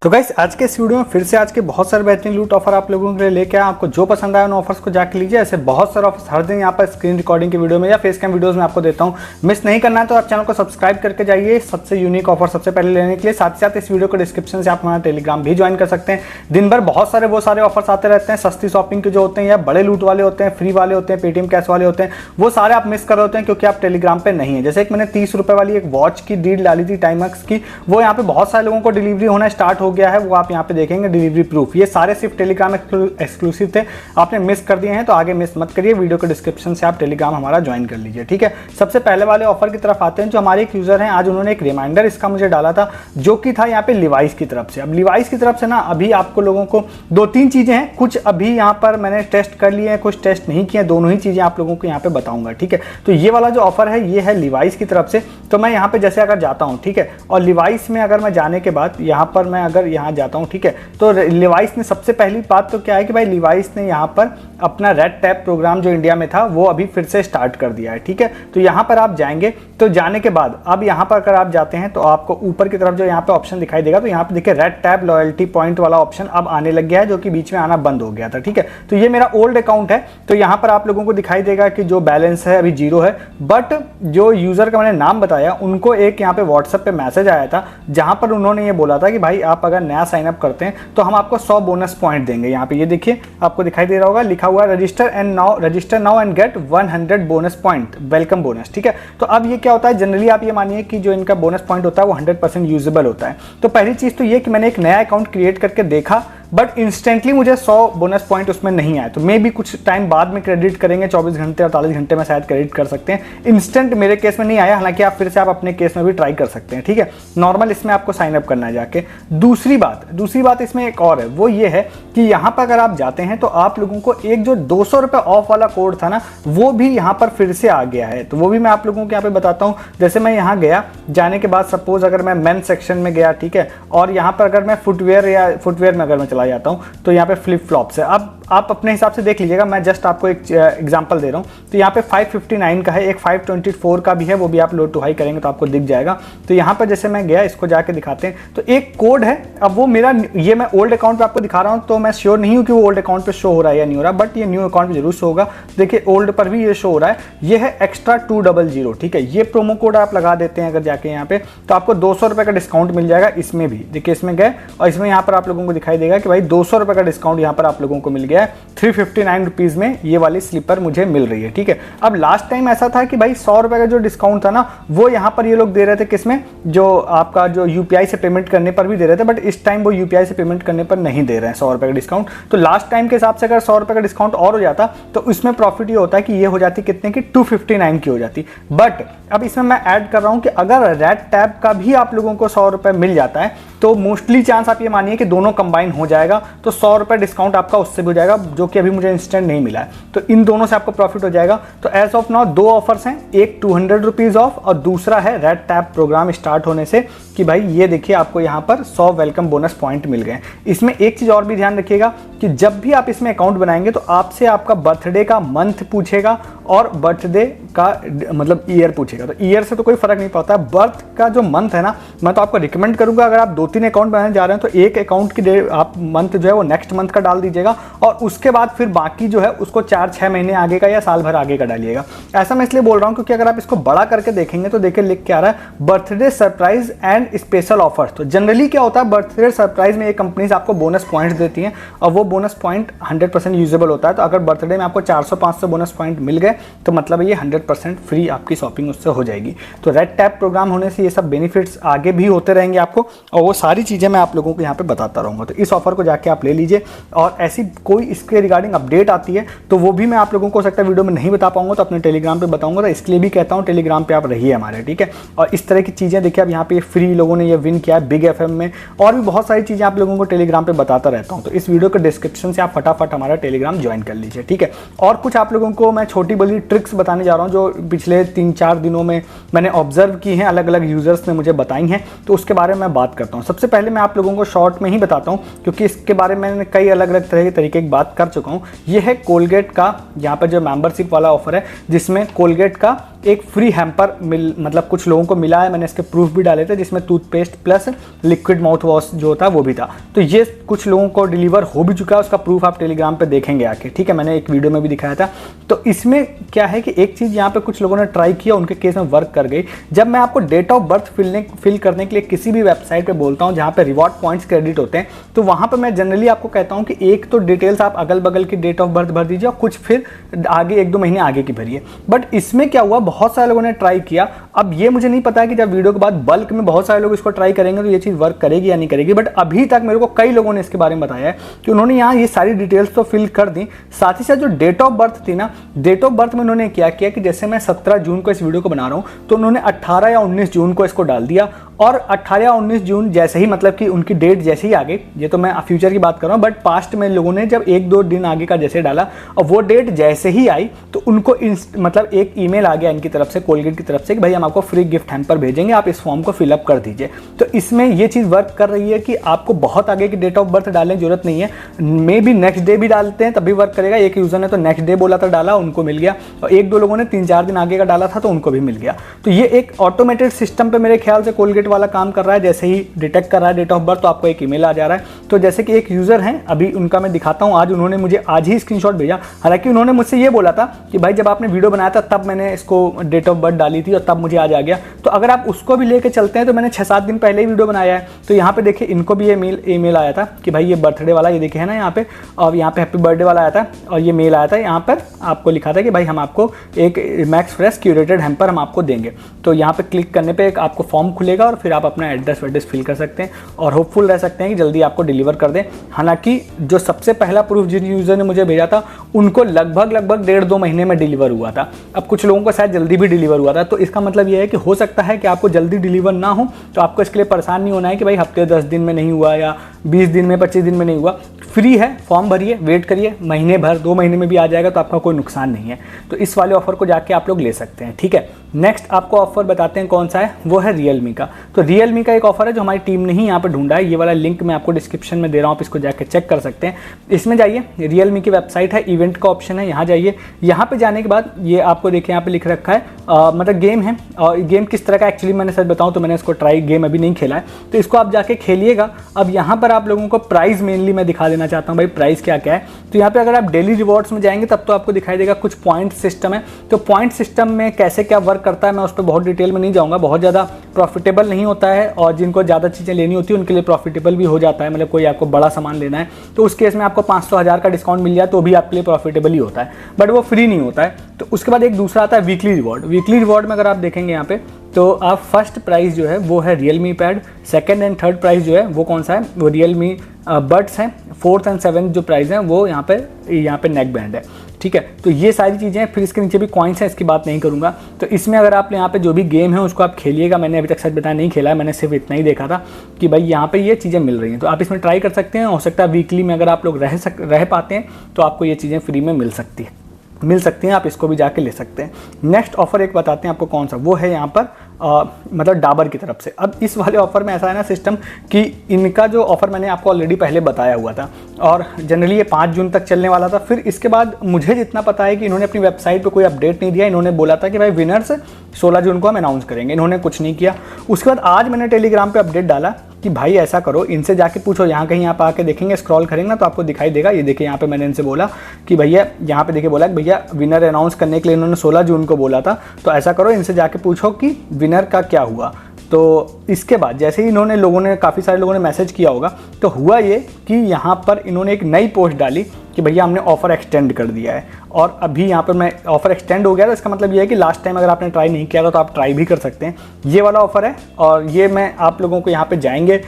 तो गाइस आज के इस वीडियो में फिर से आज के बहुत सारे बेहतरीन लूट ऑफर आप लोगों के लिए लेके आया। आपको जो पसंद आया उन ऑफर्स को जाके लीजिए। ऐसे बहुत सारे ऑफर्स हर दिन यहाँ पर स्क्रीन रिकॉर्डिंग की वीडियो में या फेस कैम वीडियोस में आपको देता हूँ। मिस नहीं करना है तो आप चैनल को सब्सक्राइब करके जाइए सबसे यूनिक ऑफर सबसे पहले लेने के लिए। साथ ही साथ इस वीडियो को डिस्क्रिप्शन से आप हमारा टेलीग्राम भी ज्वाइन कर सकते हैं। दिन भर बहुत सारे वो सारे ऑफर्स आते रहते हैं सस्ती शॉपिंग के जो होते हैं या बड़े लूट वाले होते हैं, फ्री वाले होते हैं, पेटीएम कैश वाले होते हैं, वो सारे आप मिस कर रहे होते हैं क्योंकि आप टेलीग्राम पे नहीं है। जैसे एक मैंने 30 रुपए वाली एक वॉच की डील डाली थी टाइमैक्स की, वो यहाँ पे बहुत सारे लोगों को डिलीवरी होना स्टार्ट हो गया है। वो आप यहाँ पे देखेंगे डिलीवरी प्रूफ। ये सारे सिर्फ टेलीग्राम एक्सक्लूसिव थे, आपने मिस कर दिए हैं तो आगे मिस मत करिए। वीडियो के डिस्क्रिप्शन से आप टेलीग्राम हमारा ज्वाइन कर लीजिए, ठीक है। सबसे पहले वाले ऑफर की तरफ आते हैं। जो हमारे एक यूजर हैं, आज उन्होंने एक रिमाइंडर इसका मुझे डाला था जो कि था यहाँ पे लिवाइस की तरफ से। अब लिवाइस की तरफ से ना अभी आपको लोगों को 2-3 चीजें हैं, कुछ अभी यहाँ पर मैंने टेस्ट कर लिए हैं, कुछ टेस्ट नहीं किए, दोनों ही चीजें आप लोगों को यहाँ पे बताऊंगा, ठीक है। तो ये वाला जो ऑफर है ये है लिवाइस की तरफ से। तो मैं यहाँ पे जैसे अगर जाता हूँ, ठीक है, और लिवाइस में अगर मैं जाने के बाद यहाँ पर मैं अगर यहाँ जाता हूँ, ठीक है, तो लिवाइस ने सबसे पहली बात तो क्या है कि भाई लिवाइस ने यहाँ पर अपना रेड टैप प्रोग्राम जो इंडिया में था वो अभी फिर से स्टार्ट कर दिया है, ठीक है। तो यहाँ पर आप जाएंगे, तो जाने के बाद अब यहाँ पर अगर आप जाते हैं तो आपको ऊपर की तरफ जो यहाँ पे ऑप्शन दिखाई देगा, तो यहाँ पे देखिए रेड टैप लॉयल्टी पॉइंट वाला ऑप्शन अब आने लग गया है जो कि बीच में आना बंद हो गया था, ठीक है। तो ये मेरा ओल्ड अकाउंट है, तो यहाँ पर आप लोगों को दिखाई देगा कि जो बैलेंस है अभी 0 है। बट जो यूजर का मैंने नाम बताया उनको एक यहाँ पे व्हाट्सएप पे मैसेज आया था जहां पर उन्होंने ये बोला था कि भाई आप अगर नया साइन अप करते हैं तो हम आपको 100 बोनस पॉइंट देंगे। यहाँ पे ये देखिए आपको दिखाई दे रहा होगा, लिखा हुआ है register now and get 100 bonus point welcome bonus, ठीक है। तो अब ये क्या होता है, जनरली आप ये मानिए कि जो इनका बोनस पॉइंट होता है वो 100% यूजेबल होता है। तो पहली चीज तो ये कि मैंने एक नया अकाउंट क्रिएट करके देखा, बट इंस्टेंटली मुझे 100 बोनस पॉइंट उसमें नहीं आया। तो मे भी कुछ टाइम बाद में क्रेडिट करेंगे, 24 घंटे 48 घंटे में शायद क्रेडिट कर सकते हैं। इंस्टेंट मेरे केस में नहीं आया, हालांकि आप फिर से आप अपने केस में भी ट्राई कर सकते हैं, ठीक है। नॉर्मल इसमें आपको साइन अप करना है जाके। दूसरी बात इसमें एक और है, वो ये है कि यहाँ पर अगर आप जाते हैं तो आप लोगों को एक जो 200 रुपये ऑफ वाला कोड था ना, वो भी यहाँ पर फिर से आ गया है। तो वो भी मैं आप लोगों को यहाँ पे बताता हूँ। जैसे मैं यहाँ गया, जाने के बाद सपोज अगर मैं मेन सेक्शन में गया, ठीक है, और यहाँ पर अगर मैं फुटवेयर में अगर मैं चला जाता हूँ तो यहाँ पे फ्लिप फ्लॉप्स है। अब आप अपने हिसाब से देख लीजिएगा, मैं जस्ट आपको एक एग्जांपल दे रहा हूँ। तो यहाँ पे 559 का है, एक 524 का भी है, वो भी आप लो टू हाई करेंगे तो आपको दिख जाएगा। तो यहाँ पर जैसे मैं गया, इसको जाके दिखाते हैं, तो एक कोड है। अब वो मेरा ये मैं ओल्ड अकाउंट पे आपको दिखा रहा हूँ, तो मैं श्योर नहीं हूँ कि वो ओल्ड अकाउंट पे शो हो रहा है या नहीं हो रहा, बट ये न्यू अकाउंट पे जरूर शो होगा। देखिए ओल्ड पर भी ये शो हो रहा है, ये है एक्स्ट्रा 200, ठीक है। ये प्रोमो कोड आप लगा देते हैं अगर जाके यहाँ पे, तो आपको 200 रुपये का डिस्काउंट मिल जाएगा। इसमें भी देखिए, इसमें गए और इसमें यहाँ पर आप लोगों को दिखाई देगा कि भाई 200 रुपये का डिस्काउंट यहाँ पर आप लोगों को मिल गया है। 359 रुपीज में ये वाली स्लीपर मुझे मिल रही है, ठीक है। अब लास्ट टाइम ऐसा था कि भाई 100 रुपये का जो डिस्काउंट था ना, वो यहाँ पर ये लोग दे रहे थे किसमें, जो आपका जो यूपीआई से पेमेंट करने पर भी दे रहे थे, बट इस टाइम वो यूपीआई से पेमेंट करने पर नहीं दे रहे हैं 100 रुपये का डिस्काउंट। तो लास्ट टाइम के हिसाब से अगर 100 रुपये का डिस्काउंट और हो जाता तो इसमें प्रॉफिट ये होता है कि ये हो जाती कितने की, 259 की हो जाती। बट अब इसमें मैं ऐड कर रहा हूं कि अगर रेड टैब का भी आप लोगों को 100 रुपये मिल जाता है तो मोस्टली चांस आप ये मानिए कि दोनों कंबाइन हो जाएगा, तो 100 रुपये डिस्काउंट आपका उससे भी हो जाएगा, जो कि अभी मुझे इंस्टेंट नहीं मिला है। तो इन दोनों से आपको प्रॉफिट हो जाएगा। तो एज ऑफ नाउ 2 ऑफर्स हैं, एक 200 रुपीज ऑफ और दूसरा है रेड टैब प्रोग्राम स्टार्ट होने से कि भाई ये देखिए आपको यहाँ पर 100 वेलकम बोनस पॉइंट मिल गए। इसमें एक चीज और भी ध्यान रखिएगा कि जब भी आप इसमें अकाउंट बनाएंगे तो आपसे आपका बर्थडे का मंथ पूछेगा और बर्थडे का मतलब ईयर पूछेगा। तो ईयर से तो कोई फर्क नहीं पड़ता, बर्थ का जो मंथ है ना, मैं तो आपको रिकमेंड करूंगा अगर आप 2-3 अकाउंट बनाने जा रहे हैं तो एक अकाउंट की आप मंथ जो है वो नेक्स्ट मंथ का डाल दीजिएगा और उसके बाद फिर बाकी जो है उसको 4-6 महीने आगे का या साल भर आगे का डालिएगा। ऐसा मैं इसलिए बोल रहा हूँ क्योंकि अगर आप इसको बड़ा करके देखेंगे तो देखिए लिख के आ रहा है birthday surprise and special offer. तो जनरली क्या होता है, बर्थडे सरप्राइज में ये कंपनीज आपको बोनस पॉइंट देती हैं और वो बोनस पॉइंट 100% यूजेबल होता है। तो अगर बर्थडे में आपको 400-500 बोनस पॉइंट मिल गए तो मतलब ये 100% फ्री आपकी शॉपिंग उससे हो जाएगी। तो रेड टैप प्रोग्राम होने से ये सब बेनिफिट्स आगे भी होते रहेंगे आपको, और वो सारी चीज़ें मैं आप लोगों को यहाँ पे बताता रहूँगा। तो इस ऑफर को जाके आप ले लीजिए, और ऐसी कोई इसके रिगार्डिंग अपडेट आती है तो वो भी मैं आप लोगों को हो सकता है वीडियो में नहीं बता पाऊंगा, तो अपने टेलीग्राम पे बताऊंगा। तो इसके लिए भी कहता हूँ टेलीग्राम पे आप रहिए हमारे, ठीक है। और इस तरह की चीज़ें देखिए, अब यहाँ पे फ्री लोगों ने ये विन किया है बिग FM में, और भी बहुत सारी चीज़ें आप लोगों को टेलीग्राम पे बताता रहता हूँ। तो इस वीडियो के डिस्क्रिप्शन से आप फटाफट हमारा टेलीग्राम ज्वाइन कर लीजिए, ठीक है। और कुछ आप लोगों को मैं छोटी बड़ी ट्रिक्स बताने जा रहा हूँ जो पिछले 3-4 दिनों में मैंने ऑब्जर्व की हैं, अलग अलग यूजर्स ने मुझे बताई हैं, तो उसके बारे में मैं बात करता हूँ। सबसे पहले मैं आप लोगों को शॉर्ट में ही बताता हूँ क्योंकि इसके बारे में मैंने कई अलग अलग तरह के तरीके की बात कर चुका हूँ। यह है कोलगेट का यहाँ पर जो मेंबरशिप वाला ऑफर है, जिसमें कोलगेट का एक फ्री हैम्पर मतलब कुछ लोगों को मिला है। मैंने इसके प्रूफ भी डाले थे जिसमें toothpaste plus liquid mouth wash जो होता है वो भी था। तो ये कुछ लोगों को डिलीवर हो भी चुका है, उसका प्रूफ आप टेलीग्राम पे देखेंगे आके, ठीक है। मैंने एक वीडियो में भी दिखाया था। तो इसमें क्या है कि एक चीज़ यहाँ पे कुछ लोगों ने ट्राई किया, उनके केस में वर्क कर गई। जब मैं आपको डेट ऑफ बर्थ फिल करने के लिए किसी भी वेबसाइट पर बोलता हूँ जहाँ पर रिवॉर्ड पॉइंट्स क्रेडिट होते हैं, तो वहाँ पर मैं जनरली आपको कहता हूँ कि एक तो डिटेल्स आप अगल बगल की डेट ऑफ बर्थ भर दीजिए और कुछ फिर आगे 1-2 महीने आगे की भरिए। बट इसमें क्या हुआ, बहुत सारे लोगों ने ट्राई किया। अब ये मुझे नहीं पता है कि जब वीडियो के बाद बल्क में बहुत सारे लोग इसको ट्राई करेंगे तो ये चीज़ वर्क करेगी या नहीं करेगी, बट अभी तक मेरे को कई लोगों ने इसके बारे में बताया है कि उन्होंने यहाँ ये सारी डिटेल्स तो फिल कर दी, साथ ही साथ जो डेट ऑफ बर्थ थी ना, डेट ऑफ बर्थ में उन्होंने क्या किया कि जैसे मैं 17 जून को इस वीडियो को बना रहा हूँ तो उन्होंने 18 या 19 जून को इसको डाल दिया। और 18 या 19 जून जैसे ही, मतलब कि उनकी डेट जैसे ही आ गई, ये तो मैं फ्यूचर की बात कर रहा हूँ, बट पास्ट में लोगों ने जब 1-2 दिन आगे का जैसे डाला और वो डेट जैसे ही आई तो उनको मतलब एक ईमेल आ गया इनकी तरफ से, कोलगेट की तरफ से, कि भाई हम आपको फ्री गिफ्ट हैम्पर भेजेंगे, आप इस फॉर्म को फिलअप कर दीजिए। तो इसमें ये चीज़ वर्क कर रही है कि आपको बहुत आगे की डेट ऑफ बर्थ डालने की जरूरत नहीं है। मे बी नेक्स्ट डे भी डालते हैं तब भी वर्क करेगा। एक यूजर ने तो नेक्स्ट डे बोला था, डाला, उनको मिल गया, और 1-2 लोगों ने 3-4 दिन आगे का डाला था तो उनको भी मिल गया। तो ये एक ऑटोमेटेड सिस्टम पे मेरे ख्याल से कोलगेट वाला काम कर रहा है। जैसे ही डिटेक्ट कर रहा है डेट ऑफ बर्थ तो आपको एक ईमेल आ जा रहा है। तो जैसे कि एक यूजर हैं, अभी उनका मैं दिखाता हूं, आज उन्होंने मुझे आज ही स्क्रीनशॉट भेजा। हालांकि उन्होंने मुझसे ये बोला था कि भाई जब आपने वीडियो बनाया था तब मैंने इसको डेट ऑफ बर्थ डाली थी और तब मुझे आज आ गया। तो अगर आप उसको भी लेके चलते हैं तो मैंने 6-7 दिन पहले ही वीडियो बनाया है। तो यहाँ पे देखिए इनको भी ये ईमेल आया था कि भाई ये बर्थडे वाला, ये देखिए है ना यहाँ पे, और यहाँ पे हैप्पी बर्थडे वाला आया था और ये मेल आया था। यहाँ पर आपको लिखा था कि भाई हम आपको एक मैक्स फ्रेश क्यूरेटेड हैम्पर हम आपको देंगे। तो यहाँ पे क्लिक करने पे एक आपको फॉर्म खुलेगा और फिर आप अपना एड्रेस फिल कर सकते हैं और होपफुल रह सकते हैं कि जल्दी आपको डिलीवर कर दें। हालांकि जो सबसे पहला प्रूफ जिन यूजर ने मुझे भेजा था उनको लगभग 1.5-2 महीने में डिलीवर हुआ था। अब कुछ लोगों को शायद जल्दी भी डिलीवर हुआ था। तो इसका मतलब यह है कि हो सकता है कि आपको जल्दी डिलीवर ना हो, तो आपको इसके लिए परेशान नहीं होना है कि भाई हफ्ते 10 दिन में नहीं हुआ या 20 दिन में 25 दिन में नहीं हुआ। फ्री है, फॉर्म भरिए, वेट करिए, महीने भर 2 महीने में भी आ जाएगा तो आपका कोई नुकसान नहीं है। तो इस वाले ऑफर को जाके आप लोग ले सकते हैं, ठीक है। नेक्स्ट आपको ऑफर बताते हैं कौन सा है, वो है रियलमी का। तो रियलमी का एक ऑफर है जो हमारी टीम ने ही यहाँ पे ढूंढा है। ये वाला लिंक मैं आपको डिस्क्रिप्शन में दे रहा हूँ, आप इसको जाके चेक कर सकते हैं। इसमें जाइए, रियलमी की वेबसाइट है, इवेंट का ऑप्शन है, यहाँ जाइए। यहाँ पे जाने के बाद ये आपको देखिए यहाँ पे लिख रखा है मतलब गेम है। और गेम किस तरह का, एक्चुअली मैंने सच बताऊँ तो मैंने इसको ट्राई गेम अभी नहीं खेला है, तो इसको आप जाके खेलिएगा। अब यहाँ पर आप लोगों को प्राइस मेनली मैं दिखा देना चाहता हूँ, भाई प्राइस क्या क्या है। तो यहाँ पे अगर आप डेली रिवॉर्ड्स में जाएंगे तब तो आपको दिखाई देगा कुछ पॉइंट सिस्टम है। तो पॉइंट सिस्टम में कैसे क्या वर्क करता है मैं उस पर बहुत डिटेल में नहीं जाऊँगा, बहुत ज़्यादा प्रॉफिटेबल नहीं होता है। और जिनको ज़्यादा चीज़ें लेनी होती है उनके लिए प्रॉफिटेबल भी हो जाता है। मतलब कोई आपको बड़ा सामान लेना है तो उस केस में आपको 500-1000 का डिस्काउंट मिल जाए तो भी आपके लिए प्रॉफिटेबल ही होता है, बट वो फ्री नहीं होता है। तो उसके बाद एक दूसरा आता है वीकली रिवॉर्ड। वीकली रिवॉर्ड में अगर आप देखेंगे यहाँ पे तो आप फर्स्ट प्राइस जो है वो है Realme pad, second and third price जो है वो कौन सा है, वो रियलमी बड्स हैं, फोर्थ एंड सेवन्थ जो प्राइस है वो यहाँ पे नेक बैंड है, ठीक है। तो ये सारी चीज़ें हैं। फिर इसके नीचे भी कॉइन्स हैं, इसकी बात नहीं करूँगा। तो इसमें अगर आप यहाँ पे जो भी गेम है उसको आप खेलिएगा। मैंने अभी तक सच बताया नहीं खेला है, मैंने सिर्फ इतना ही देखा था कि भाई यहाँ पे ये चीज़ें मिल रही हैं, तो आप इसमें ट्राई कर सकते हैं। हो सकता है वीकली में अगर आप लोग रह पाते हैं तो आपको ये चीज़ें फ्री में मिल सकती हैं, आप इसको भी जाके ले सकते हैं। नेक्स्ट ऑफर एक बताते हैं आपको कौन सा, वो है यहाँ पर मतलब डाबर की तरफ से। अब इस वाले ऑफर में ऐसा है ना सिस्टम कि इनका जो ऑफर मैंने आपको ऑलरेडी पहले बताया हुआ था और जनरली ये 5 जून तक चलने वाला था। फिर इसके बाद मुझे जितना पता है कि इन्होंने अपनी वेबसाइट पे कोई अपडेट नहीं दिया। इन्होंने बोला था कि भाई विनर्स 16 जून को हम अनाउंस करेंगे, इन्होंने कुछ नहीं किया। उसके बाद आज मैंने टेलीग्राम पे अपडेट डाला कि भाई ऐसा करो, इनसे जाके पूछो। यहाँ कहीं आप आके देखेंगे, स्क्रॉल करेंगे ना तो आपको दिखाई देगा। ये देखिए यहाँ पे मैंने इनसे बोला कि भैया यहाँ पे देखिए बोला कि भैया विनर अनाउंस करने के लिए इन्होंने 16 जून को बोला था, तो ऐसा करो इनसे जाके पूछो कि विनर का क्या हुआ। तो इसके बाद जैसे ही काफ़ी सारे लोगों ने मैसेज किया होगा, तो हुआ ये कि यहाँ पर इन्होंने एक नई पोस्ट डाली कि भैया हमने ऑफर एक्सटेंड कर दिया है, और अभी यहाँ पर मैं ऑफर एक्सटेंड हो गया, तो इसका मतलब ये है कि लास्ट टाइम अगर आपने ट्राई नहीं किया था तो आप ट्राई भी कर सकते हैं। ये वाला ऑफर है, और ये मैं आप लोगों को यहाँ पे जाने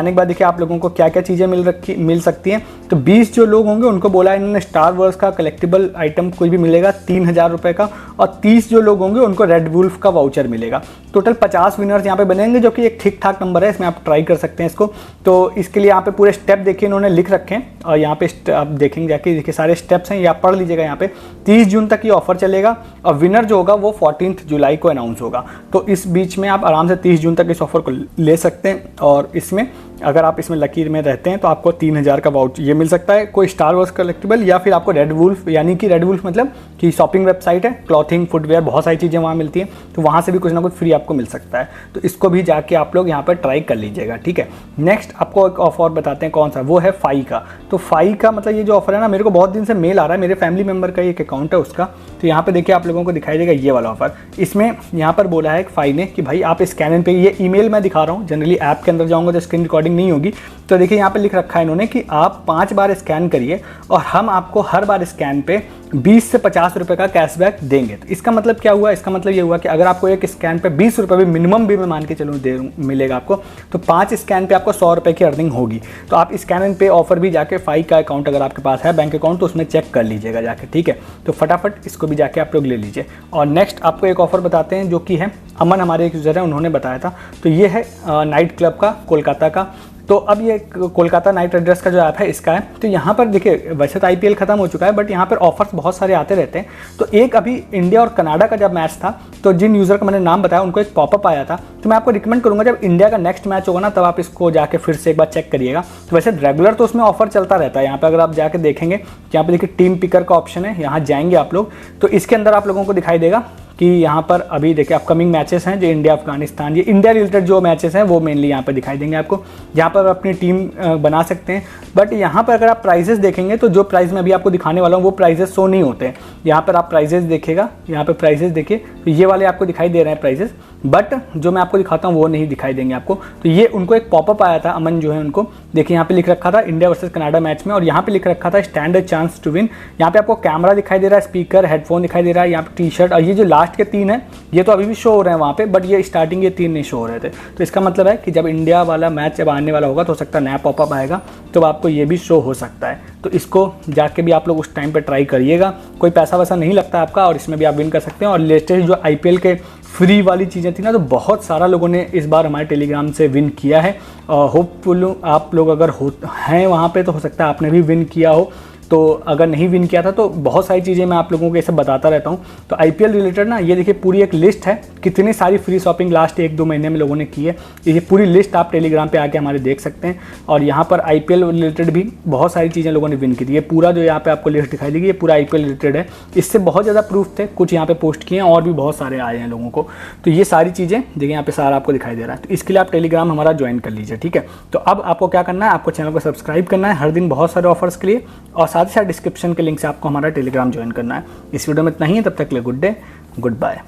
के बाद देखिए आप लोगों को क्या क्या चीज़ें मिल सकती हैं। तो 20 जो लोग होंगे उनको बोला इन्होंने स्टार वर्स का कलेक्टिबल आइटम कोई भी मिलेगा 3000 रुपये का, और 30 जो लोग होंगे उनको रेड वुल्फ का वाउचर मिलेगा। टोटल 50 विनर्स यहाँ पे बनेंगे, जो कि एक ठीक ठाक नंबर है, इसमें आप ट्राई कर सकते हैं इसको। तो इसके लिए यहाँ पे पूरे स्टेप देखिए इन्होंने लिख रखे हैं, और यहाँ पे आप देखेंगे जाके देखिए सारे स्टेप्स हैं, ये आप पढ़ लीजिएगा। यहाँ पे 30 जून तक ये ऑफर चलेगा, और विनर जो होगा वो 14 जुलाई को अनाउंस होगा। तो इस बीच में आप आराम से 30 जून तक इस ऑफर को ले सकते हैं, और इसमें अगर आप इसमें लकीर में रहते हैं तो आपको 3000 का वाउचर ये मिल सकता है, कोई स्टार वॉर्स कलेक्टिबल, या फिर आपको रेड वुल्फ, यानी कि रेड वुल्फ मतलब कि शॉपिंग वेबसाइट है, क्लॉथिंग, फुटवेयर, बहुत सारी चीज़ें वहाँ मिलती हैं, तो वहाँ से भी कुछ ना कुछ फ्री आपको मिल सकता है। तो इसको भी जाके आप लोग यहाँ पर ट्राई कर लीजिएगा, ठीक है। नेक्स्ट आपको एक ऑफर बताते हैं कौन सा, वो है फाई का। तो फाई का मतलब ये जो ऑफर है ना, मेरे को बहुत दिन से मेल आ रहा है, मेरे फैमिली मेम्बर का एक अकाउंट है उसका। तो यहाँ पे देखिए आप लोगों को दिखाई देगा ये वाला ऑफर। इसमें यहाँ पर बोला है फाई ने कि भाई आप स्कैन एंड पे, ये ईमेल मैं दिखा रहा हूँ, जनरली ऐप के अंदर जाऊँगा तो स्क्रीन रिकॉर्डिंग नहीं होगी। तो देखिए यहाँ पे लिख रखा है इन्होंने कि आप 5 बार स्कैन करिए और हम आपको हर बार स्कैन पे 20 से 50 रुपये का कैशबैक देंगे। तो इसका मतलब क्या हुआ, इसका मतलब ये हुआ कि अगर आपको एक स्कैन पे 20 रुपये भी मिनिमम भी मैं मान के चलूँ मिलेगा आपको, तो 5 स्कैन पे आपको 100 रुपये की अर्निंग होगी। तो आप स्कैन एंड पे ऑफर भी जाके फाई का अकाउंट अगर आपके पास है बैंक अकाउंट, तो उसमें चेक कर लीजिएगा जाके, ठीक है। तो फटाफट इसको भी जाके आप लोग ले लीजिए। और नेक्स्ट आपको एक ऑफर बताते हैं जो कि है अमन, हमारे एक यूज़र है, उन्होंने बताया था। तो ये है नाइट क्लब का, कोलकाता का। तो अब ये कोलकाता नाइट राइडर्स का जो ऐप है इसका है। तो यहाँ पर देखिए वैसे तो आईपीएल खत्म हो चुका है, बट यहाँ पर ऑफर्स बहुत सारे आते रहते हैं। तो एक अभी इंडिया और कनाडा का जब मैच था, तो जिन यूज़र का मैंने नाम बताया उनको एक पॉपअप आया था। तो मैं आपको रिकमेंड करूँगा जब इंडिया का नेक्स्ट मैच होगा ना, तब आप इसको जाके फिर से एक बार चेक करिएगा। तो वैसे रेगुलर तो उसमें ऑफर चलता रहता है। यहाँ पर अगर आप जाके देखेंगे, यहाँ पर देखिए टीम पिकर का ऑप्शन है, यहाँ जाएंगे आप लोग तो इसके अंदर आप लोगों को दिखाई देगा कि यहाँ पर अभी देखिए अपकमिंग मैचेस हैं जो इंडिया अफगानिस्तान, ये इंडिया रिलेटेड जो मैचेस हैं वो मेनली यहाँ पर दिखाई देंगे आपको। यहाँ पर अपनी टीम बना सकते हैं, बट यहाँ पर अगर आप प्राइजेस देखेंगे तो जो प्राइस मैं अभी आपको दिखाने वाला हूँ वो प्राइजेस शो नहीं होते हैं। यहाँ पर आप प्राइजेस देखिएगा, यहाँ पर प्राइजेस देखिए तो ये वाले आपको दिखाई दे रहे हैं प्राइजेस, बट जो मैं आपको दिखाता हूँ वो नहीं दिखाई देंगे आपको। तो ये उनको एक पॉपअप आया था, अमन जो है उनको, देखिए यहाँ पे लिख रखा था इंडिया वर्सेस कनाडा मैच में, और यहाँ पे लिख रखा था stand a chance to win. यहाँ पे आपको कैमरा दिखाई दे रहा है, स्पीकर, हेडफोन दिखाई दे रहा है, यहाँ पे टी शर्ट, और ये जो लास्ट के 3 हैं ये तो अभी भी शो हो रहे हैं वहाँ पे, बट ये स्टार्टिंग ये 3 नहीं शो हो रहे थे। तो इसका मतलब है कि जब इंडिया वाला मैच जब आने वाला होगा तो हो सकता है नया पॉपअप आएगा, तो आपको ये भी शो हो सकता है। तो इसको जाके भी आप लोग उस टाइम पे ट्राई करिएगा, कोई पैसा वैसा नहीं लगता आपका, और इसमें भी आप विन कर सकते हैं। और लेटेस्ट जो आईपीएल के फ्री वाली चीज़ें थी ना, तो बहुत सारा लोगों ने इस बार हमारे टेलीग्राम से विन किया है। होपफुल आप लोग अगर हैं वहाँ पे तो हो सकता है आपने भी विन किया हो। तो अगर नहीं विन किया था तो बहुत सारी चीज़ें मैं आप लोगों को ये सब बताता रहता हूँ। तो आईपीएल रिलेटेड ना ये देखिए पूरी एक लिस्ट है, कितनी सारी फ्री शॉपिंग लास्ट 1-2 महीने में लोगों ने की है। ये पूरी लिस्ट आप टेलीग्राम पे आके हमारे देख सकते हैं। और यहाँ पर आईपीएल रिलेटेड भी बहुत सारी चीज़ें लोगों ने विन की थी। ये पूरा जो यहाँ पे आपको लिस्ट दिखाई देगी ये पूरा आईपीएल रिलेटेड है। इससे बहुत ज़्यादा प्रूफ थे, कुछ यहाँ पे पोस्ट किए हैं और भी बहुत सारे आए हैं लोगों को। तो ये सारी चीज़ें देखिए यहाँ पे सारा आपको दिखाई दे रहा है। तो इसके लिए आप टेलीग्राम हमारा ज्वाइन कर लीजिए, ठीक है। तो अब आपको क्या करना है, आपको चैनल को सब्सक्राइब करना है हर दिन बहुत सारे ऑफर्स के लिए, और साथ ही साथ डिस्क्रिप्शन के लिंक से आपको हमारा टेलीग्राम ज्वाइन करना है। इस वीडियो में इतना ही है, तब तक के लिए गुड डे, गुड बाय।